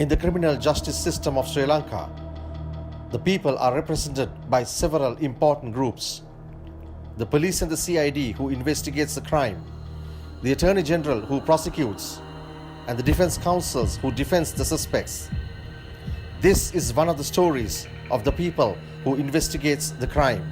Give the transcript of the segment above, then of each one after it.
In the criminal justice system of Sri Lanka, the people are represented by several important groups. The police and the CID who investigates the crime, the Attorney General who prosecutes, and the defense counsels who defends the suspects. This is one of the stories of the people who investigates the crime.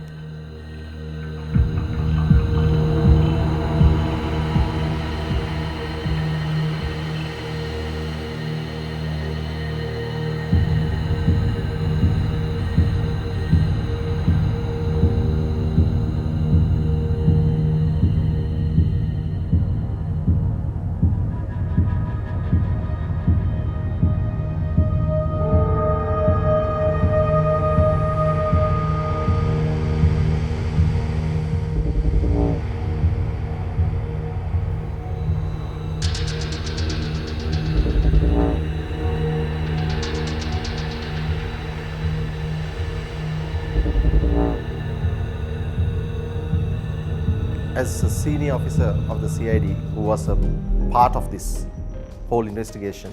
As a senior officer of the CID who was a part of this whole investigation,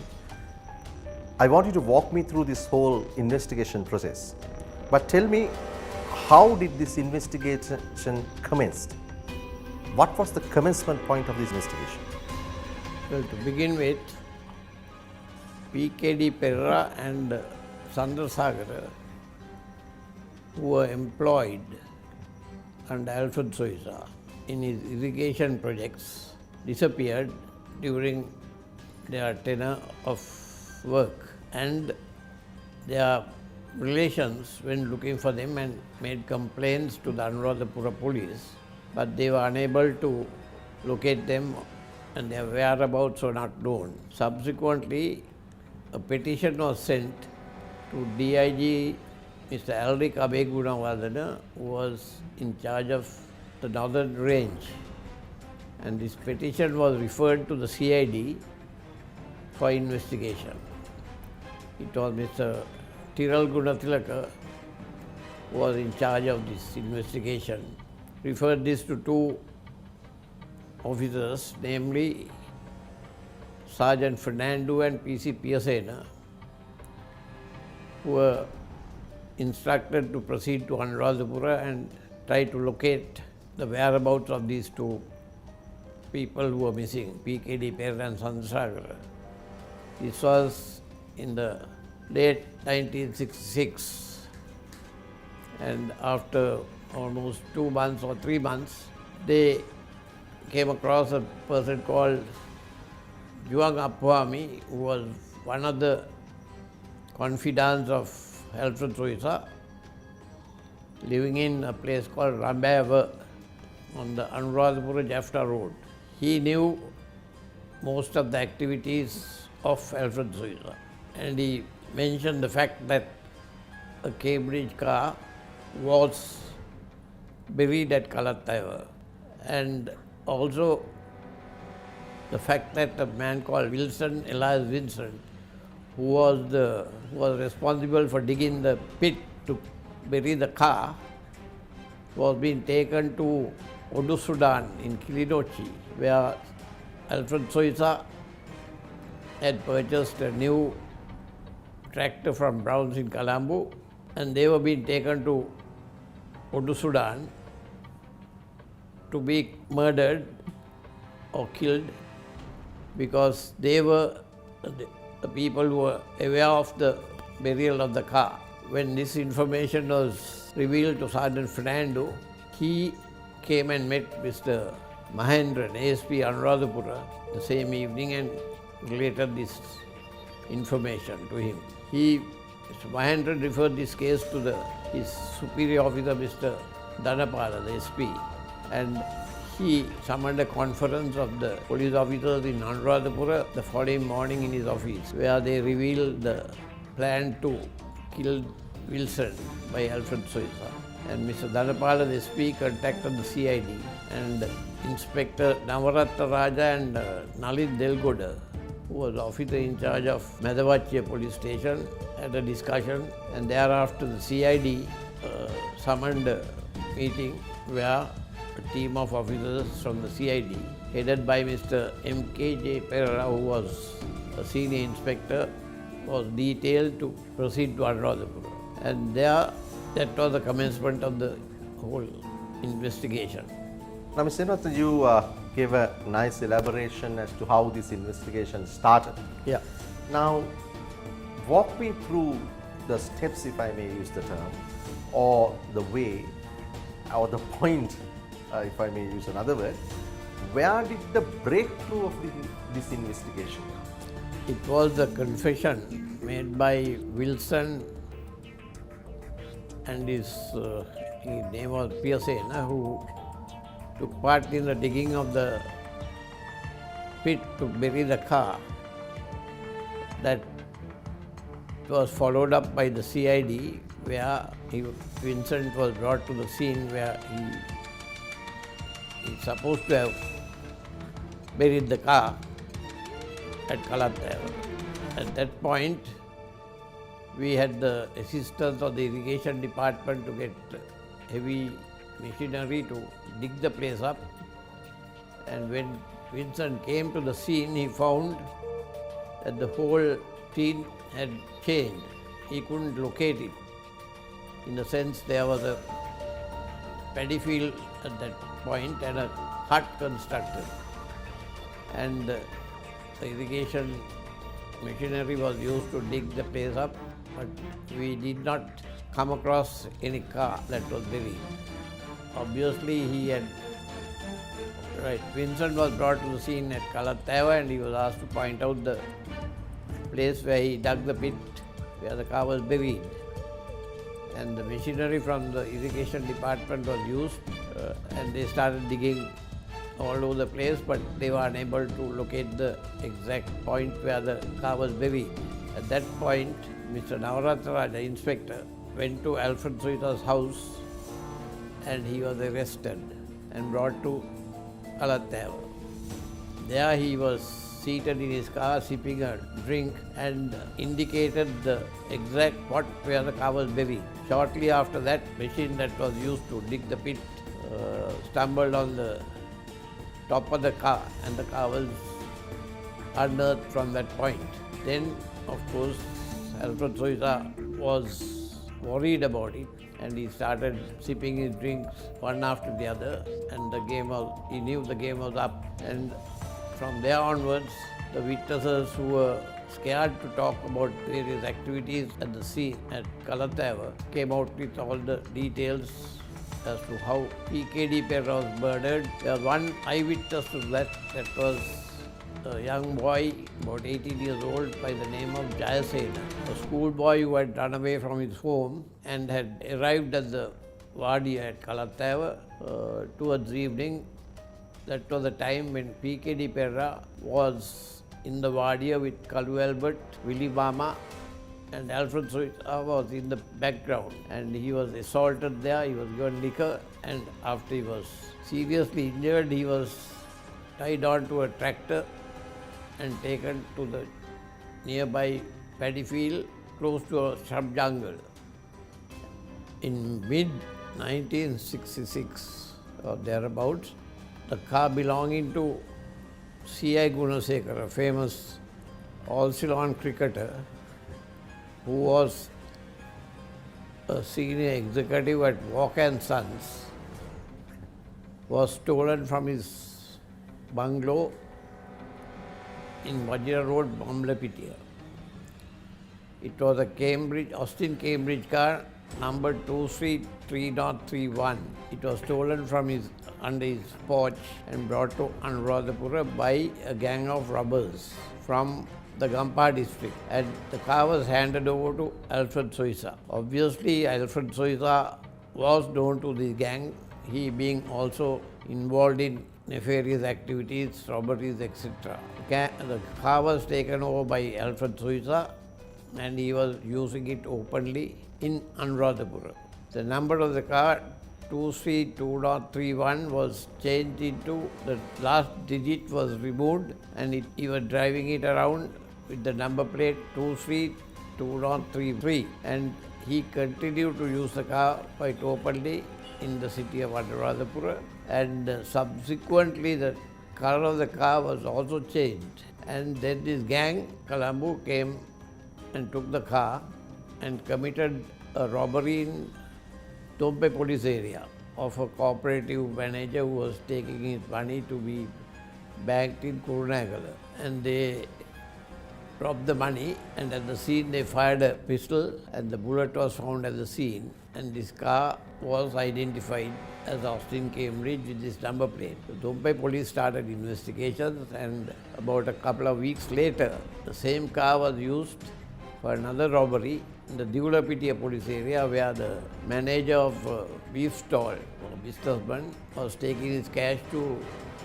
I want you to walk me through this whole investigation process. But tell me, how did this investigation commenced? What was the commencement point of this investigation? Well, to begin with, PKD Perra and Chandrasagara, who were employed under Alfred Soisa in his irrigation projects, disappeared during their tenure of work, and their relations went looking for them and made complaints to the Anuradhapura police, but they were unable to locate them and their whereabouts were not known. Subsequently, a petition was sent to DIG Mr. Alrik Abegunawardena, who was in charge of the northern range, and this petition was referred to the CID for investigation. It was Mr. Tiral Gunathilaka who was in charge of this investigation, referred this to two officers, namely Sergeant Fernando and PC Piasena, who were instructed to proceed to Anuradhapura and try to locate the whereabouts of these two people who were missing, PKD Perra and Chandrasagara. This was in the late 1966, and after almost 2 months or 3 months, they came across a person called Juang Apwami, who was one of the confidants of Alfred Soisa, living in a place called Rambayava on the Anuradhapura-Jaffna road. He knew most of the activities of Alfred Soisa, and he mentioned the fact that a Cambridge car was buried at KALATTAWA, and also the fact that a man called Wilson, Elias Vincent, who was responsible for digging the pit to bury the car, was being taken to Odusudan in Kilinochi, where Alfred Soisa had purchased a new tractor from Browns in Colombo, and they were being taken to Odusudan to be murdered or killed, because they were the people who were aware of the burial of the car. When this information was revealed to Sergeant Fernando, he came and met Mr. Mahendran, ASP Anuradhapura, the same evening and related this information to him. Mr. Mahendran referred this case to his superior officer, Mr. Dhanapala, the SP, and he summoned a conference of the police officers in Anuradhapura the following morning in his office, where they revealed the plan to kill Wilson by Alfred Soisa. And Mr. Dhanapala, the SP, contacted the CID, and Inspector Navaratta Raja and Nalit Delgoda, who was officer in charge of Medavachiya police station, had a discussion, and thereafter the CID summoned a meeting where a team of officers from the CID, headed by Mr. M.K.J. Perera, who was a senior inspector, was detailed to proceed to Anuradhapura. And there, that was the commencement of the whole investigation. Now, Mr. Srinivas, you gave a nice elaboration as to how this investigation started. Yeah. Now, walk me through the steps, if I may use the term, or the way, or the point, if I may use another word. Where did the breakthrough of this investigation come? It was the confession made by Wilson and his name was Piasena, who took part in the digging of the pit to bury the car. That was followed up by the CID, where Vincent was brought to the scene where he's supposed to have buried the car at KALATTAWA. At that point, we had the assistance of the irrigation department to get heavy machinery to dig the place up. And when Vincent came to the scene, he found that the whole scene had changed. He couldn't locate it. In a sense, there was a paddy field at that point and a hut constructed. And the irrigation machinery was used to dig the place up, but we did not come across any car that was buried. Obviously, he had, right, Vincent was brought to the scene at KALATTAWA and he was asked to point out the place where he dug the pit, where the car was buried. And the machinery from the irrigation department was used and they started digging all over the place, but they were unable to locate the exact point where the car was buried. At that point, Mr. Navaratna, the inspector, went to Alfred Soita's house and he was arrested and brought to KALATTAWA. There he was seated in his car sipping a drink and indicated the exact spot where the car was buried. Shortly after that, machine that was used to dig the pit stumbled on the top of the car and the car was unearthed from that point. Then, of course, Alfred Soita was worried about it and he started sipping his drinks one after the other and he knew the game was up. And from there onwards, the witnesses who were scared to talk about various activities at the scene at KALATTAWA came out with all the details as to how PKD Perra was murdered. There was one eyewitness to that was a young boy, about 18 years old, by the name of Jayasena, a schoolboy who had run away from his home and had arrived at the Wadi at KALATTAWA towards evening. That was the time when PKD Perra was in the Wadi with Kalu Albert, Willie Bama, and Alfred Soita was in the background. And he was assaulted there, he was given liquor, and after he was seriously injured, he was tied on to a tractor and taken to the nearby paddy field close to a shrub jungle. In mid-1966 or thereabouts, the car belonging to C.I. Gunasekara, a famous all-Ceylon cricketer who was a senior executive at Walker & Sons, was stolen from his bungalow in Vajra Road, Mamlapitia. It was a Austin Cambridge car, number 23331. It was stolen from under his porch and brought to Anuradhapura by a gang of robbers from the Gampa district, and the car was handed over to Alfred Soita. Obviously, Alfred Soita was known to the gang, he being also involved in nefarious activities, robberies, etc. The car was taken over by Alfred Soita and he was using it openly in Anuradhapura. The number of the car, 232.31, was changed into, the last digit was removed and he was driving it around with the number plate 232.33, and he continued to use the car quite openly in the city of Anuradhapura, and subsequently the color of the car was also changed. And then this gang, Colombo, came and took the car and committed a robbery in Tompe police area of a cooperative manager who was taking his money to be banked in Kurunagala. And they robbed the money, and at the scene they fired a pistol and the bullet was found at the scene, and this car was identified as Austin Cambridge with this number plate. The Tompe police started investigations, and about a couple of weeks later the same car was used for another robbery in the Divulapitia police area, where the manager of a beef stall or businessman was taking his cash to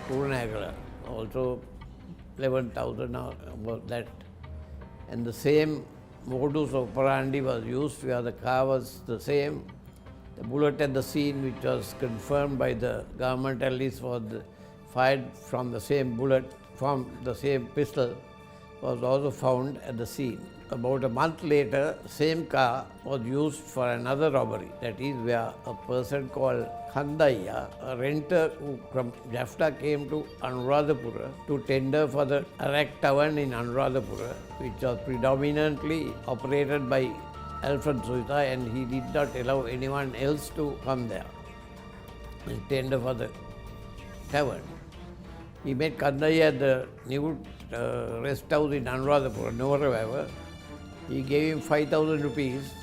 Kurunagala, also 11,000 or about that. And the same modus operandi was used, where the car was the same. The bullet at the scene, which was confirmed by the government at least, was fired from the same bullet, from the same pistol, was also found at the scene. About a month later, the same car was used for another robbery. That is where a person called Kandaya, a renter who from Jaffna, came to Anuradhapura to tender for the Arak Tavern in Anuradhapura, which was predominantly operated by Alfred Soita, and he did not allow anyone else to come there and tender for the tavern. He met Kandaya at the new rest house in Anuradhapura, no revival. He gave him 5,000 rupees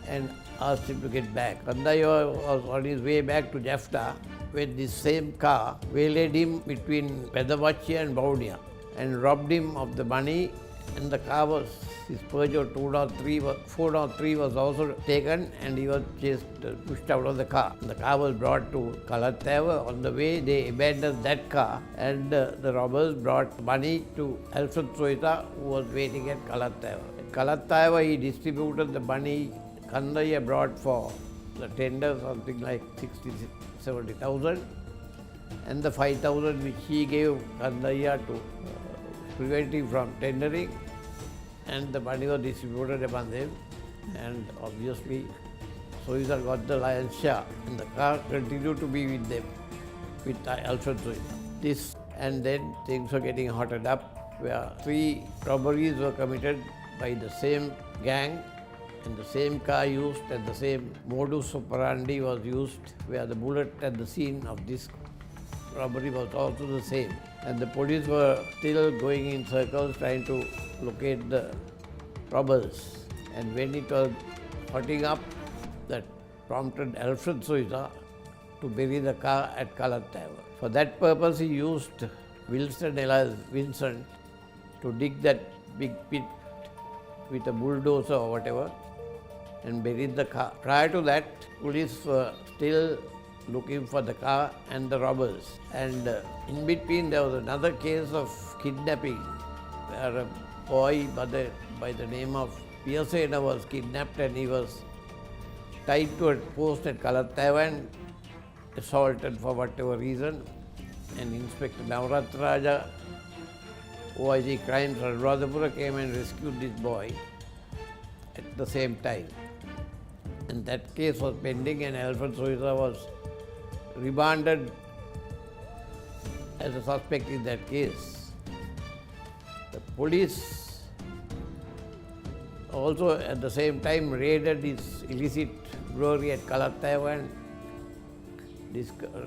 and asked him to get back. Kandaya was on his way back to Jaffna when this same car waylaid him between Pedavachi and Baudia and robbed him of the money, and the car was, his Peugeot 403 was also taken, and he was pushed out of the car. The car was brought to KALATTAWA. On the way they abandoned that car, and the robbers brought money to Alfred Soita, who was waiting at KALATTAWA. At KALATTAWA he distributed the money Kandaya brought for the tender, something like 60,000-70,000, and the 5,000 which he gave Kandaya to prevent him from tendering, and the money was distributed among them, and obviously Soita got the lion's share, and the car continued to be with them, with Alfred Soita. This, and then things were getting hotted up, where 3 robberies were committed by the same gang, and the same car used, and the same modus operandi was used, where the bullet at the scene of this robbery was also the same. And the police were still going in circles trying to locate the robbers. And when it was hotting up, that prompted Alfred Soita to bury the car at KALATTAWA. For that purpose he used Wilson alias Vincent to dig that big pit with a bulldozer or whatever and buried the car. Prior to that, police were still looking for the car and the robbers. And in between there was another case of kidnapping, where a boy by the name of Piyasena was kidnapped, and he was tied to a post at KALATTAWA and assaulted for whatever reason. And Inspector Navaratraja, OIG Crimes Anuradhapura, came and rescued this boy at the same time. And that case was pending, and Alfred Soita was remanded as a suspect in that case. The police also at the same time raided his illicit brewery at KALATTAWA and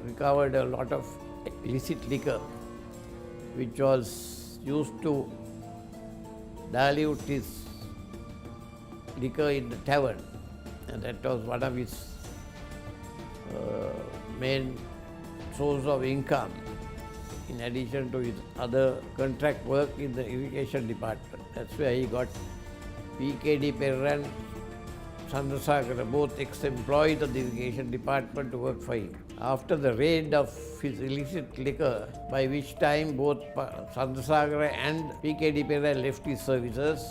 recovered a lot of illicit liquor, which was used to dilute his liquor in the tavern, and that was one of his main source of income, in addition to his other contract work in the irrigation department. That's where he got PKD Perra and Chandrasakara, both ex-employees of the irrigation department, to work for him. After the raid of his illicit liquor, by which time both Chandrasakara and PKD Perra left his services,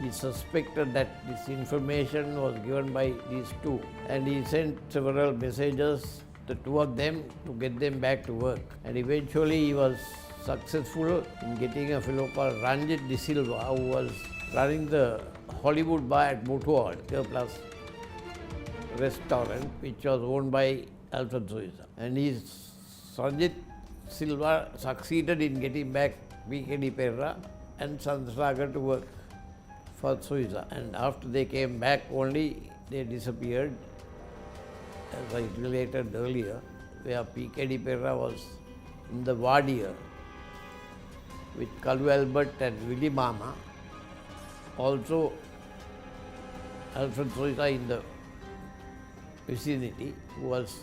he suspected that this information was given by these two, and he sent several messages, the two of them, to get them back to work. And eventually he was successful in getting a fellow called Ranjit De Silva, who was running the Hollywood bar at Motuad, Plus restaurant, which was owned by Alfred Soita. And Ranjit Silva succeeded in getting back PKD Perra and Chandrasakar to work for suicide. And after they came back only, they disappeared, as I related earlier, where P.K.D. Perra was in the Wadia with Kalu Albert and Willie Mama. Also, Alfred Soisa in the vicinity, who was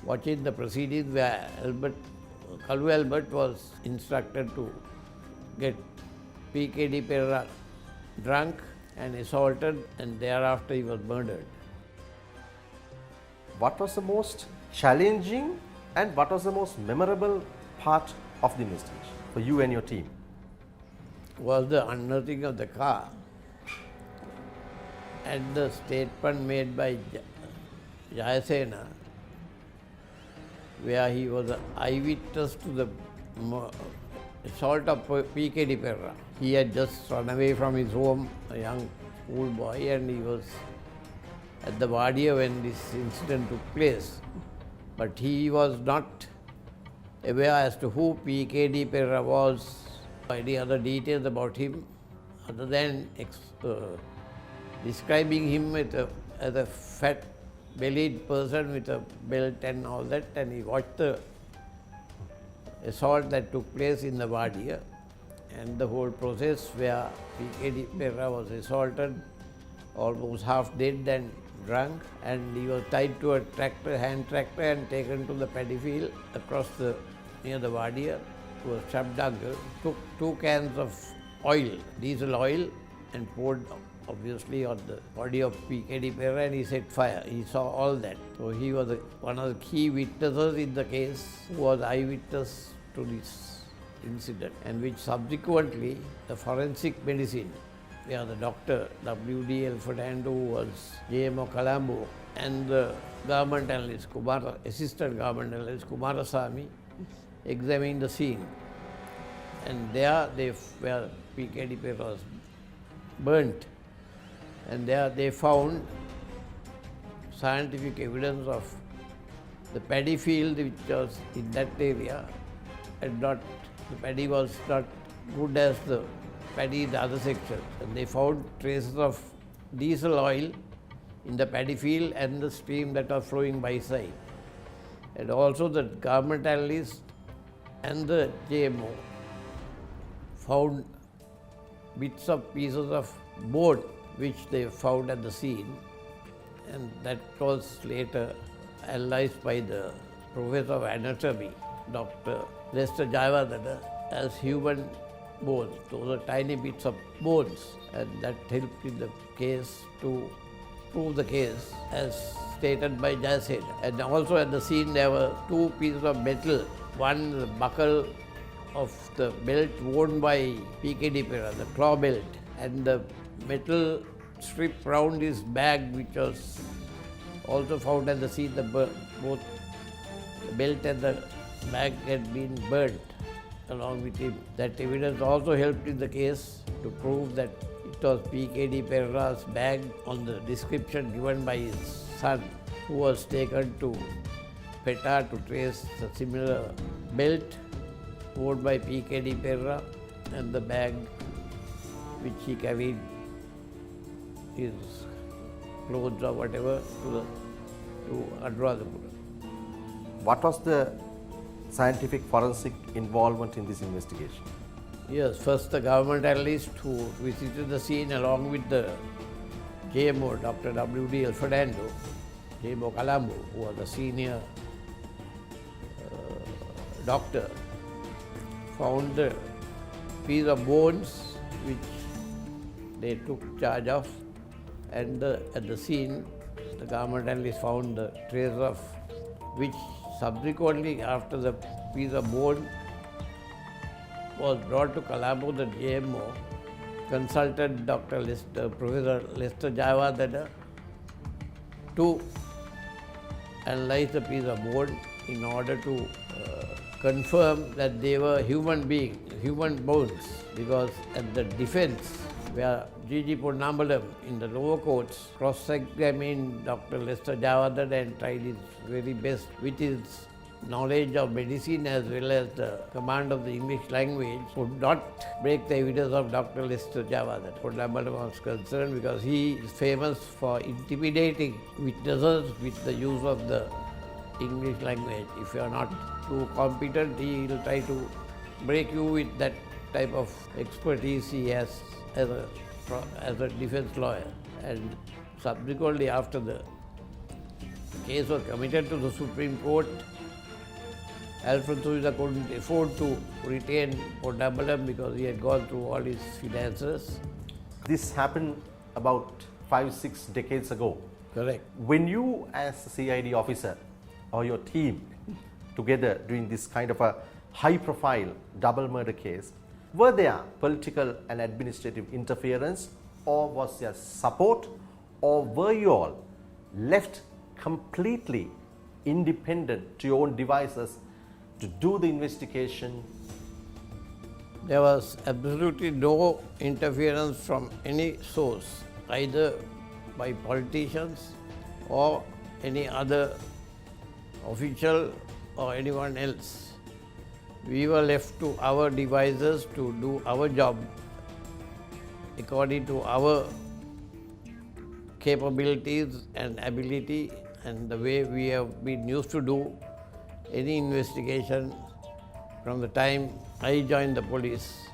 watching the proceedings, where Kalu Albert was instructed to get P.K.D. Perra drunk and assaulted, and thereafter he was murdered. What was the most challenging and what was the most memorable part of the investigation for you and your team? Was the unearthing of the car and the statement made by Jayasena, where he was an eyewitness to the assault of P.K.D. Perra. He had just run away from his home, a young schoolboy, and he was at the Wadia when this incident took place. But he was not aware as to who P.K.D. Perra was, or any other details about him, other than describing him as a fat, bellied person with a belt and all that, and he watched the assault that took place in the Wadia and the whole process where P.K.D. Perra was assaulted, almost half dead and drunk, and he was tied to a tractor, hand tractor, and taken to the paddy field across near the Wadia to a shrub jungle. Took 2 cans of oil, diesel oil, and poured obviously on the body of P.K.D. Perra, and he set fire. He saw all that. So he was one of the key witnesses in the case, who was eyewitness to this incident, and which subsequently the forensic medicine, where the doctor W.D. El Fernando was JMO Colombo, and the government analyst, assistant government analyst Kumarasamy, examined the scene. And there where P.K.D. Perra was burnt, and there they found scientific evidence of the paddy field which was in that area, and the paddy was not good as the paddy in the other sections. And they found traces of diesel oil in the paddy field and the stream that was flowing by side. And also the government analyst and the JMO found pieces of bone which they found at the scene, and that was later analyzed by the professor of anatomy, Dr. Lester Jayawardena, as human bones. Those are tiny bits of bones, and that helped in the case to prove the case as stated by Jayasena. And also at the scene there were 2 pieces of metal, one the buckle of the belt worn by P.K.D. Perra, the claw belt, and the metal strip round his bag, which was also found at the scene. Both the belt and the bag had been burnt along with him. That evidence also helped in the case to prove that it was P.K.D. Perra's bag on the description given by his son, who was taken to PETA to trace the similar belt worn by P.K.D. Perra and the bag which he carried his clothes or whatever to Anuradhapura. What was the scientific forensic involvement in this investigation? Yes, first the government analyst who visited the scene along with the JMO, Dr. W.D. El Fernando, JMO Colombo, who was a senior doctor, found the piece of bones which they took charge of, and at the scene the government analyst found the trace of which subsequently, after the piece of bone was brought to Colombo, the JMO consulted Professor Lester Jayawardena to analyze the piece of bone in order to confirm that they were human bones, because at the defense, where G.G. Ponnambalam in the lower courts cross-examined Dr. Lester Jayawardena and tried his very best with his knowledge of medicine as well as the command of the English language would not break the evidence of Dr. Lester Java that Kodambalam was concerned, because he is famous for intimidating witnesses with the use of the English language. If you are not too competent, he will try to break you with that type of expertise he has as a defense lawyer. And subsequently, after the case was committed to the Supreme Court, Alfred Sosa couldn't afford to retain Kodambalam because he had gone through all his finances. This happened about 5-6 decades ago. Correct. When you, as a CID officer or your team together doing this kind of a high profile double murder case, were there political and administrative interference, or was there support, or were you all left completely independent to your own devices to do the investigation? There was absolutely no interference from any source, either by politicians or any other official or anyone else. We were left to our devices to do our job according to our capabilities and ability and the way we have been used to do any investigation from the time I joined the police.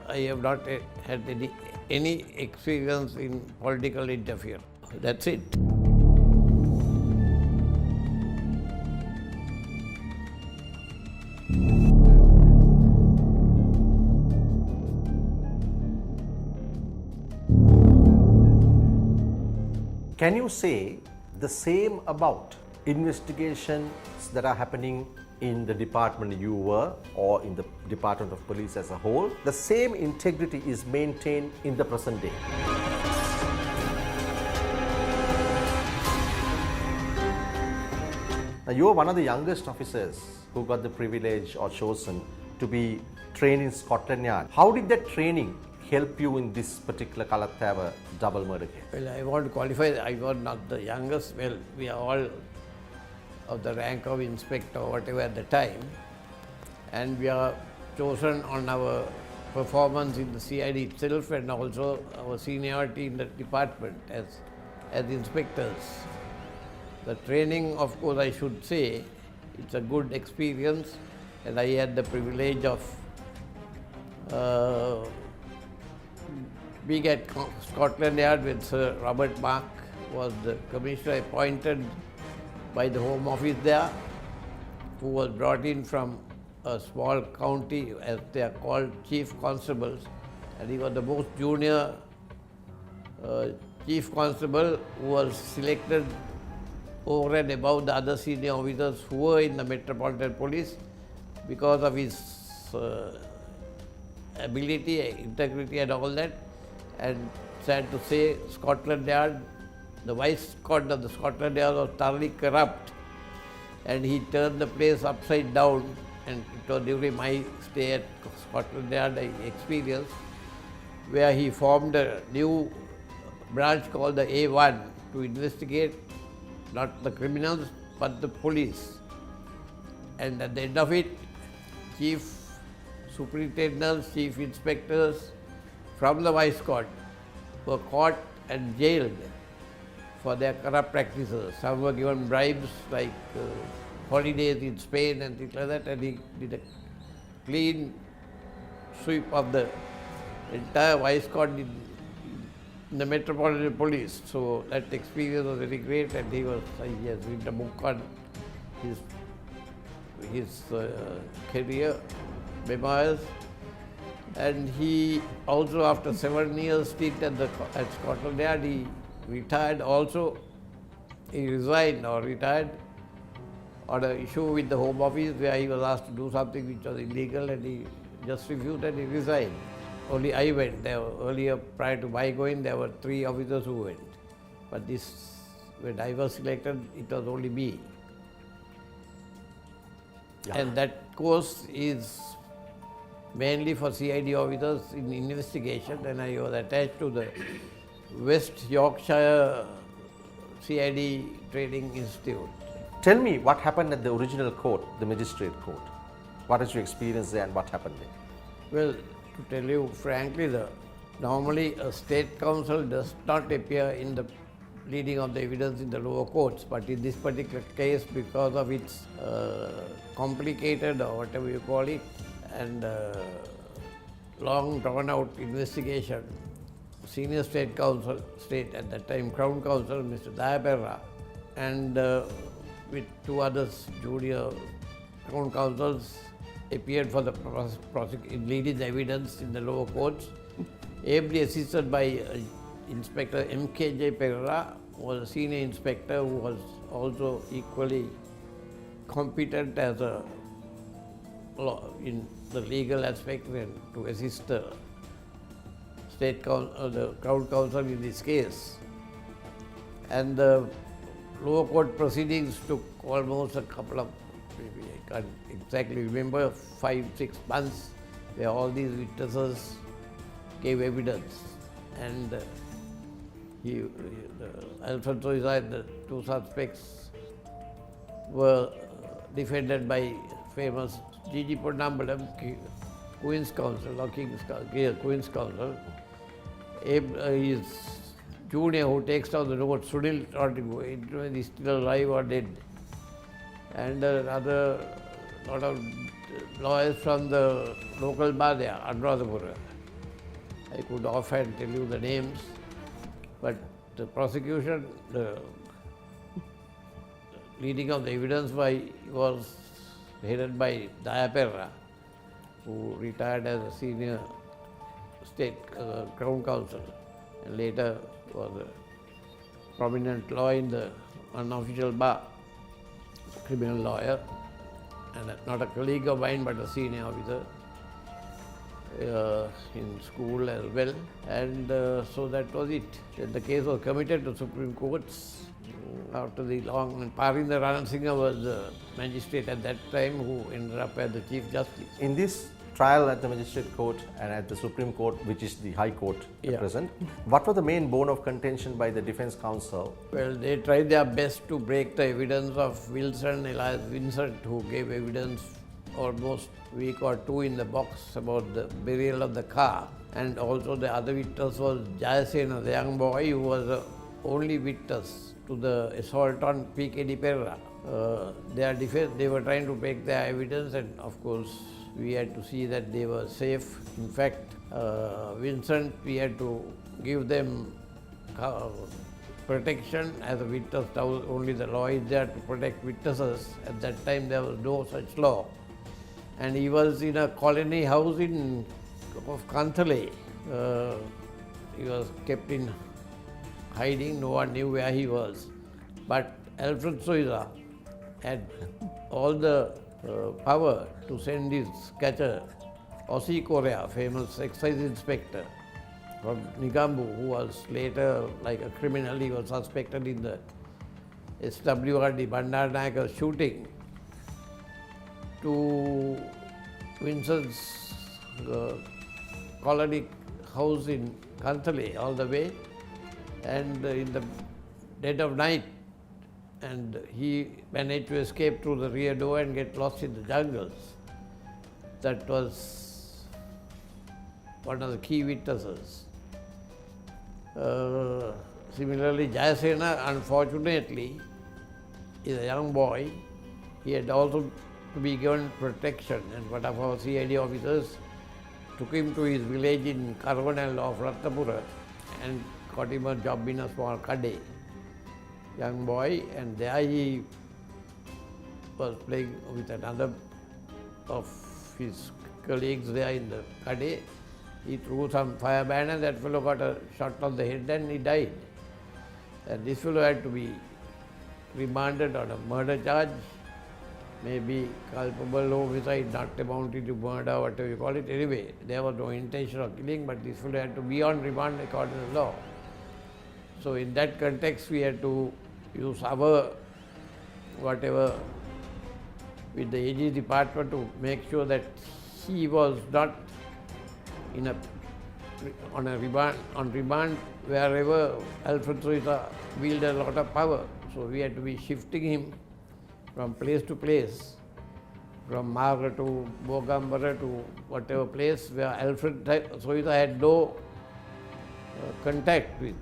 I have not had any experience in political interference. That's it. Can you say the same about investigations that are happening in the department you were or in the Department of Police as a whole? The same integrity is maintained in the present day. Now, you are one of the youngest officers who got the privilege or chosen to be trained in Scotland Yard. How did that training help you in this particular KALATTAWA double murder case? Well, I want to qualify, I was not the youngest. Well, we are all of the rank of inspector or whatever at the time, and we are chosen on our performance in the CID itself and also our seniority in the department as inspectors. The training, of course, I should say, it's a good experience, and I had the privilege of being at Scotland Yard when Sir Robert Mark was the commissioner appointed by the Home Office there, who was brought in from a small county, as they are called, chief constables, and he was the most junior chief constable who was selected over and above the other senior officers who were in the Metropolitan Police because of his ability, integrity and all that. And sad to say, Scotland Yard, the Vice Scot of the Scotland Yard was thoroughly corrupt, and he turned the place upside down, and it was during my stay at Scotland Yard I experienced, where he formed a new branch called the A1 to investigate not the criminals but the police. And at the end of it, chief superintendents, chief inspectors from the Vice Scot were caught and jailed for their corrupt practices. Some were given bribes like holidays in Spain and things like that, and he did a clean sweep of the entire Vice Scot in the Metropolitan Police. So that experience was very great, and he has written a book on his career, memoirs. And he also, after 7 years stint at Scotland Yard, he retired also. He resigned or retired on an issue with the Home Office where he was asked to do something which was illegal, and he just refused and he resigned. Only I went. There were, earlier, prior to my going, there were 3 officers who went. But when I was selected, it was only me. Yeah. And that course is mainly for CID officers in investigation, and I was attached to the West Yorkshire CID Training Institute. Tell me what happened at the original court, the magistrate court. What is your experience there and what happened there? Well, to tell you frankly, normally a state counsel does not appear in the reading of the evidence in the lower courts, but in this particular case, because of its complicated or whatever you call it, and long drawn out investigation, senior state counsel, at that time Crown Counsel, Mr. Dayaperra, and with two others, junior Crown Counsels, appeared for the leading the evidence in the lower courts, ably assisted by Inspector M.K.J. Pereira, was a senior inspector who was also equally competent as a in the legal aspect and to assist the the Crown Counsel in this case. And the lower court proceedings took almost a couple of, maybe I can't exactly remember, 5-6 months, where all these witnesses gave evidence. And Alfred Soiza and the two suspects were defended by famous G.G. Ponnambalam, Queen's Counsel or Queen's Counsel. His junior who takes down the note, Sunil Tortigo, is still alive or dead. And another lot of lawyers from the local bar there, Anuradhapura. I could offhand tell you the names, but the prosecution, the leading of the evidence was headed by Dayaperra, who retired as a senior state Crown Counsel and later was a prominent lawyer in the unofficial bar, criminal lawyer, and not a colleague of mine but a senior officer in school as well. And so that was it. Then the case was committed to Supreme Courts after the long, and Parinder Ranasinghe was the magistrate at that time who ended up as the Chief Justice. In this trial at the magistrate court and at the Supreme Court, which is the High Court at present, what were the main bone of contention by the defense counsel? Well, they tried their best to break the evidence of Elias Vincent, who gave evidence almost a week or two in the box about the burial of the car. And also the other witness was Jayasena, the young boy who was the only witness to the assault on P.K.D. Pereira. They were trying to break their evidence, and of course we had to see that they were safe. In fact, Vincent, we had to give them protection as a witness. Only the law is there to protect witnesses. At that time there was no such law. And he was in a colony house of Kantale. He was kept in hiding, no one knew where he was. But Alfred Soiza had all the power to send his catcher, Ossie Correa, famous excise inspector from Nigambu, who was later like a criminal. He was suspected in the SWRD Bandaranaike shooting, to Vincent's colony house in Kantale all the way, and in the dead of night, and he managed to escape through the rear door and get lost in the jungles. That was one of the key witnesses. Similarly, Jayasena, unfortunately, is a young boy. He had also to be given protection, and one of our CID officers took him to his village in Karvanal of Ratnapura and got him a job in a small kade. Young boy, and there he was playing with another of his colleagues there in the kade. He threw some fire banner, that fellow got a shot on the head and he died. And this fellow had to be remanded on a murder charge, maybe culpable homicide, not amounting to murder, whatever you call it. Anyway, there was no intention of killing, but this fellow had to be on remand according to the law. So in that context, we had to use our whatever with the AG department to make sure that he was not on remand wherever Alfred Soiza wielded a lot of power. So we had to be shifting him from place to place, from Marga to Bogambara to whatever place where Alfred Soita had no contact with.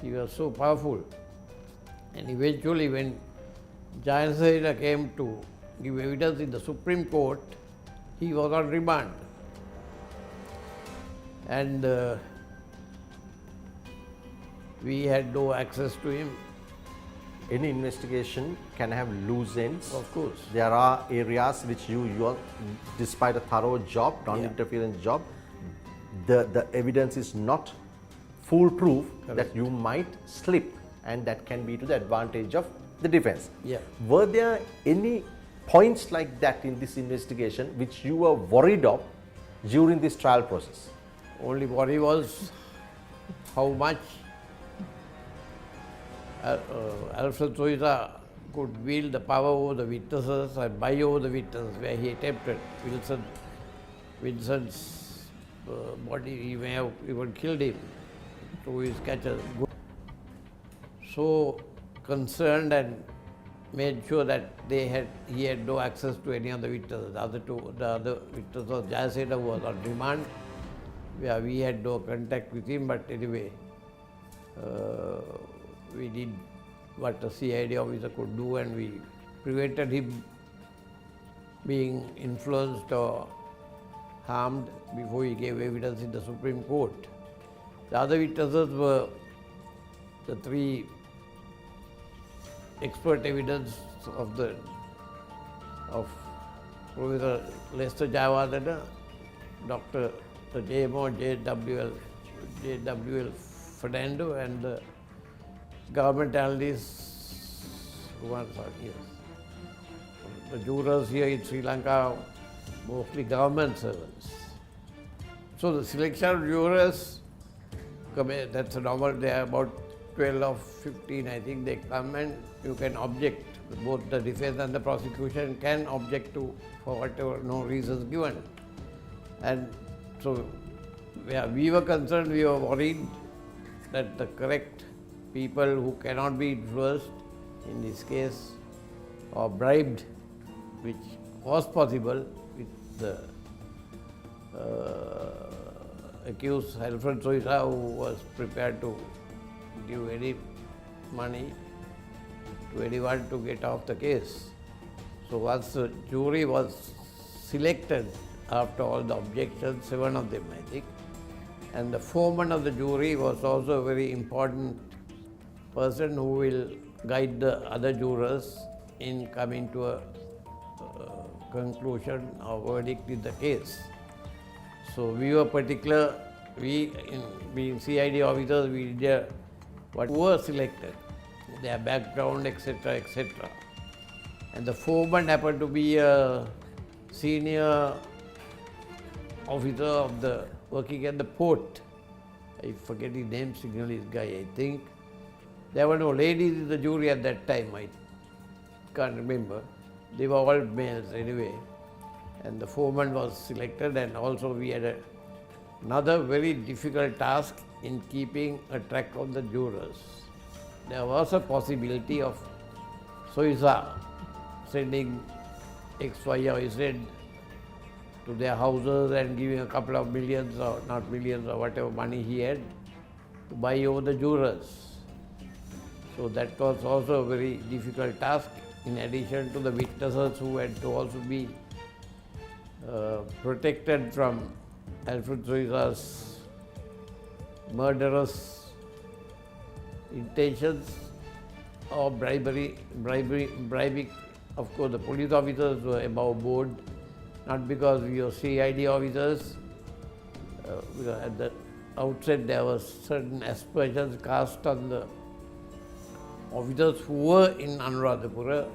He was so powerful. And eventually when Giant Soita came to give evidence in the Supreme Court, he was on remand. And we had no access to him. Any investigation can have loose ends. Of course. There are areas which you despite a thorough job, non-interference job, the evidence is not foolproof. Correct. That you might slip, and that can be to the advantage of the defense. Yeah. Were there any points like that in this investigation which you were worried of during this trial process? Only worry was how much Alfred Soita could wield the power over the witnesses and buy over the witnesses, where he attempted. Vincent's body, he may have even killed him through his catches. So concerned and made sure that he had no access to any of the witnesses. The other witness was Jayasena, who was on remand, where we had no contact with him, but anyway, we did what a CID officer could do, and we prevented him being influenced or harmed before he gave evidence in the Supreme Court. The other witnesses were the three expert evidence of Professor Lester Jayawardena, Dr. JMO J.W.L. Fernando, and the government analysts who are the jurors here in Sri Lanka, mostly government servants. So the selection of jurors, that's a normal, they are about 12 or 15, I think. They come and you can object. Both the defense and the prosecution can object to, for whatever, no reasons given. And so where we were concerned, we were worried that the correct people who cannot be influenced in this case or bribed, which was possible with the accused Alfred Soita, who was prepared to give any money to anyone to get off the case. So once the jury was selected after all the objections, 7 of them I think, and the foreman of the jury was also a very important person who will guide the other jurors in coming to a conclusion or verdict in the case. So we were particular, being CID officers, we did what were selected, their background, etc., etc. And the foreman happened to be a senior officer of the working at the port. I forget his name, Sinhalese guy, I think. There were no ladies in the jury at that time, I can't remember. They were all males anyway. And the foreman was selected, and also we had another very difficult task in keeping a track of the jurors. There was a possibility of Soita sending X, Y, or Z to their houses and giving a couple of millions, or not millions, or whatever money he had to buy over the jurors. So that was also a very difficult task, in addition to the witnesses who had to also be protected from Alfred Soita's murderous intentions or bribing. Of course, the police officers were above board, not because we were CID officers. Because at the outset there was certain aspersions cast on the officers who were in Anuradhapura,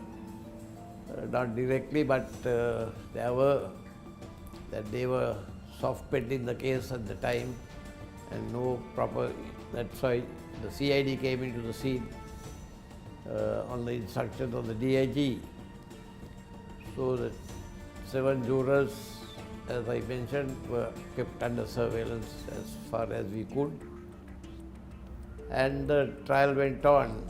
not directly, but they were soft pet in the case at the time, and no proper. That's why the CID came into the scene on the instructions of the DIG. So the 7 jurors, as I mentioned, were kept under surveillance as far as we could, and the trial went on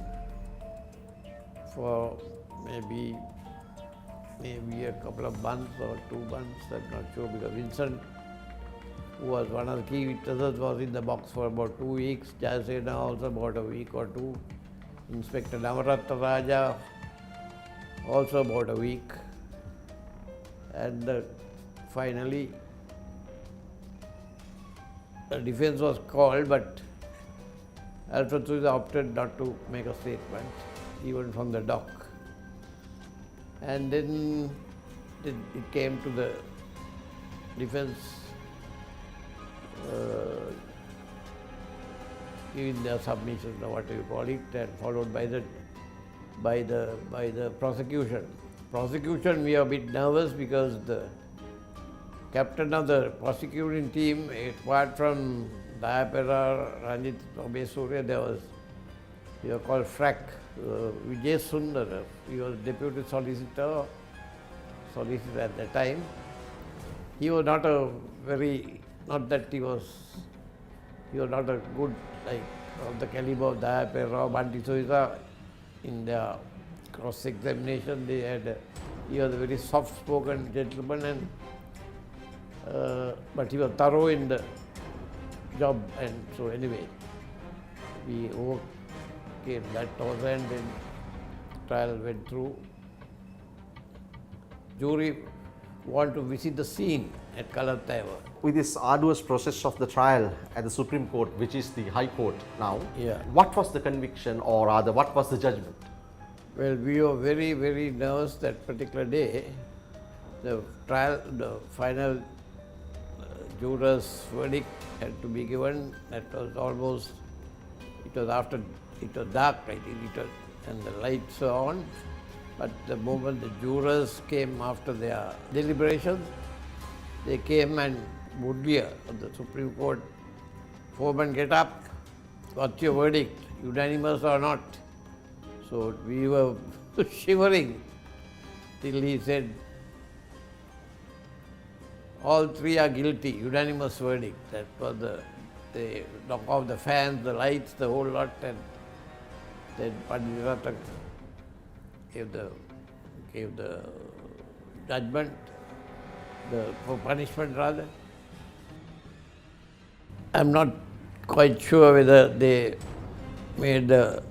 for maybe maybe a couple of months or 2 months, I'm not sure, because Vincent, who was one of the key witnesses, was in the box for about 2 weeks. Jayasena also about a week or two. Inspector Navaratta Raja also about a week. And finally, the defense was called, but Alfred Sousa opted not to make a statement, even from the dock. And then it came to the defense giving their submissions, or what you call it, and followed by the prosecution. Prosecution, we are a bit nervous because the captain of the prosecuting team, apart from Dayapera, Ranjit Obesurya, he was called Frack, Vijay Sundar. He was deputy solicitor at the time. He was not a very, not that he was not a good, like, of the caliber of Dayapera or Banti Soisa. In their cross-examination, he was a very soft-spoken gentleman, and but he was thorough in the job, and so anyway, we overcame that also, and then trial went through. Jury want to visit the scene at KALATTAWA. With this arduous process of the trial at the Supreme Court, which is the High Court now, Yeah. what was the conviction, or rather, what was the judgment? Well, we were very, very nervous that particular day. The trial, the final juror's verdict had to be given. That was almost, it was dark, I think, and the lights were on. But the moment the jurors came after their deliberations, they came and would be of the Supreme Court, foreman, get up, what's your verdict, unanimous or not? So we were shivering till he said, all three are guilty, unanimous verdict. That was they knocked off the fans, the lights, the whole lot, and then Pandit gave the judgment, for punishment rather. I'm not quite sure whether they made the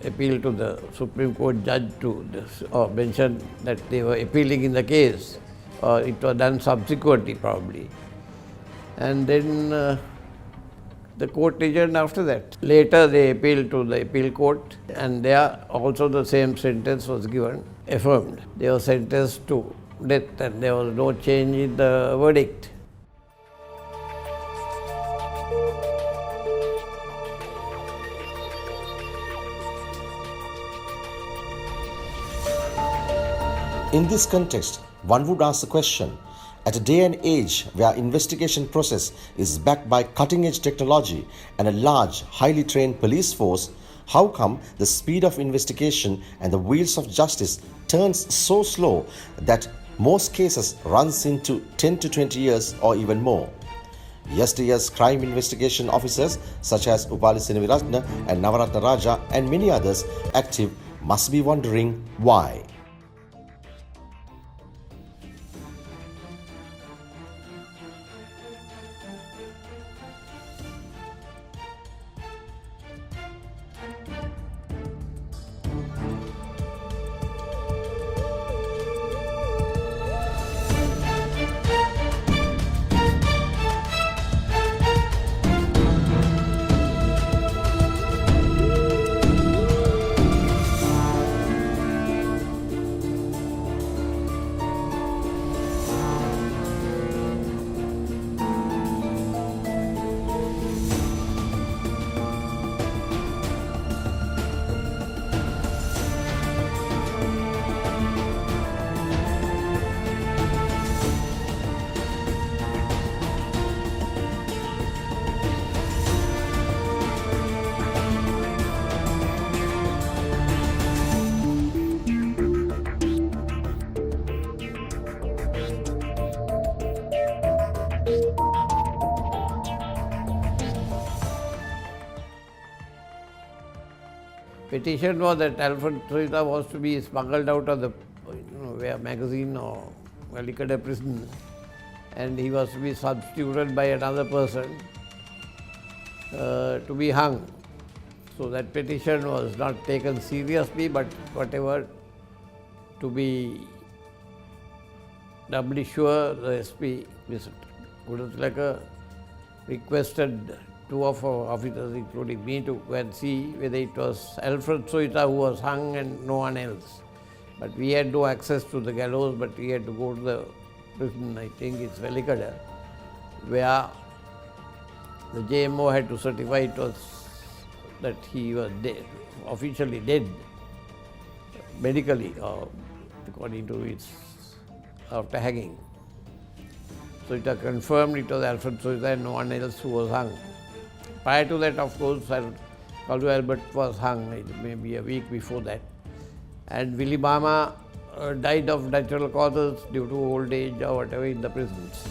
appeal to the Supreme Court judge or mentioned that they were appealing in the case, or it was done subsequently probably. And then the court adjourned after that. Later they appealed to the appeal court, and there also the same sentence was given, affirmed. They were sentenced to death, and there was no change in the verdict. In this context, one would ask the question, at a day and age where investigation process is backed by cutting-edge technology and a large, highly trained police force, how come the speed of investigation and the wheels of justice turns so slow that most cases runs into 10 to 20 years or even more? Yesterday's crime investigation officers such as Upali Sinaviratna and Navaratta Raja and many others active must be wondering why. Petition was that Alfred Sousa was to be smuggled out of the a magazine or Calicut prison, and he was to be substituted by another person to be hung. So that petition was not taken seriously, but whatever, to be doubly sure, the SP, Mr. Kudathilaka, requested two of our officers, including me, to go and see whether it was Alfred Soita who was hung and no one else. But we had no access to the gallows, but we had to go to the prison, I think it's Velikada, where the JMO had to certify it was that he was dead, officially dead, medically, or according to its, after hanging. So it was confirmed it was Alfred Soita and no one else who was hung. Prior to that, of course, Kalu Albert was hung, maybe a week before that. And Willie Bama died of natural causes due to old age or whatever in the prisons.